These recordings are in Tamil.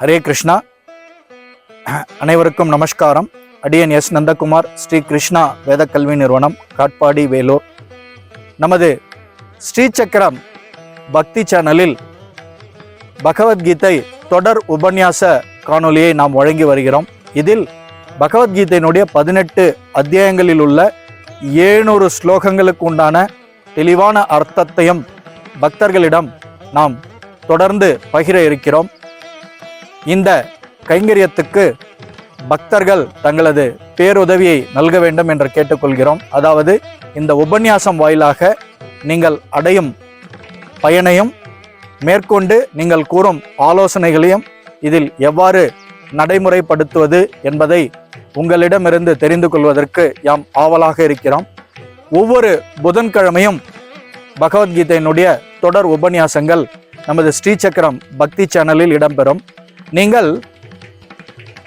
ஹரே கிருஷ்ணா. அனைவருக்கும் நமஸ்காரம். அடியன் எஸ் நந்தகுமார், ஸ்ரீ கிருஷ்ணா வேத கல்வி நிறுவனம், காட்பாடி, வேலூர். நமது ஸ்ரீ சக்கரம் பக்தி சேனலில் பகவத்கீதை தொடர் உபன்யாச காணொலியை நாம் வழங்கி வருகிறோம். இதில் பகவத்கீதையினுடைய 18 அத்தியாயங்களில் உள்ள 700 ஸ்லோகங்களுக்கு உண்டான தெளிவான அர்த்தத்தையும் பக்தர்களிடம் நாம் தொடர்ந்து பகிர இருக்கிறோம். இந்த கைங்கரியத்துக்கு பக்தர்கள் தங்களது பேருதவியை நல்க வேண்டும் என்று கேட்டுக்கொள்கிறோம். அதாவது இந்த உபன்யாசம் வாயிலாக நீங்கள் அடையும் பயனையும் மேற்கொண்டு நீங்கள் கூறும் ஆலோசனைகளையும் இதில் எவ்வாறு நடைமுறைப்படுத்துவது என்பதை உங்களிடமிருந்து தெரிந்து கொள்வதற்கு யாம் ஆவலாக இருக்கிறோம். ஒவ்வொரு புதன்கிழமையும் பகவத்கீதையினுடைய தொடர் உபன்யாசங்கள் நமது ஸ்ரீ சக்கரம் பக்தி சேனலில் இடம்பெறும். நீங்கள்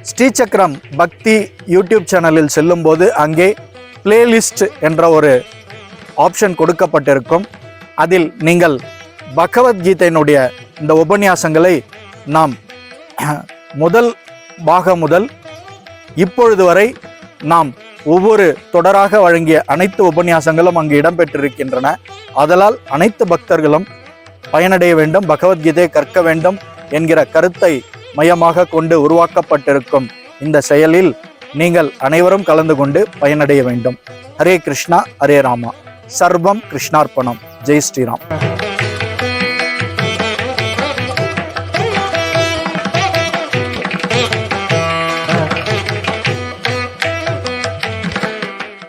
ஸ்ரீ சக்கரம் பக்தி யூடியூப் சேனலில் செல்லும் போது அங்கே பிளேலிஸ்ட் என்ற ஒரு ஆப்ஷன் கொடுக்கப்பட்டிருக்கும். அதில் நீங்கள் பகவத்கீதையினுடைய இந்த உபன்யாசங்களை நாம் முதல் பாகம் முதல் இப்பொழுது வரை நாம் ஒவ்வொரு தொடராக வழங்கிய அனைத்து உபன்யாசங்களும் அங்கு இடம்பெற்றிருக்கின்றன. ஆதலால் அனைத்து பக்தர்களும் பயனடைய வேண்டும், பகவத்கீதையை கற்க வேண்டும் என்கிற கருத்தை மையமாக கொண்டு உருவாக்கப்பட்டிருக்கும் இந்த செயலில் நீங்கள் அனைவரும் கலந்து கொண்டு பயனடைய வேண்டும். ஹரே கிருஷ்ணா, ஹரே ராமா. சர்வம் கிருஷ்ணார்ப்பணம். ஜெய் ஸ்ரீராம்.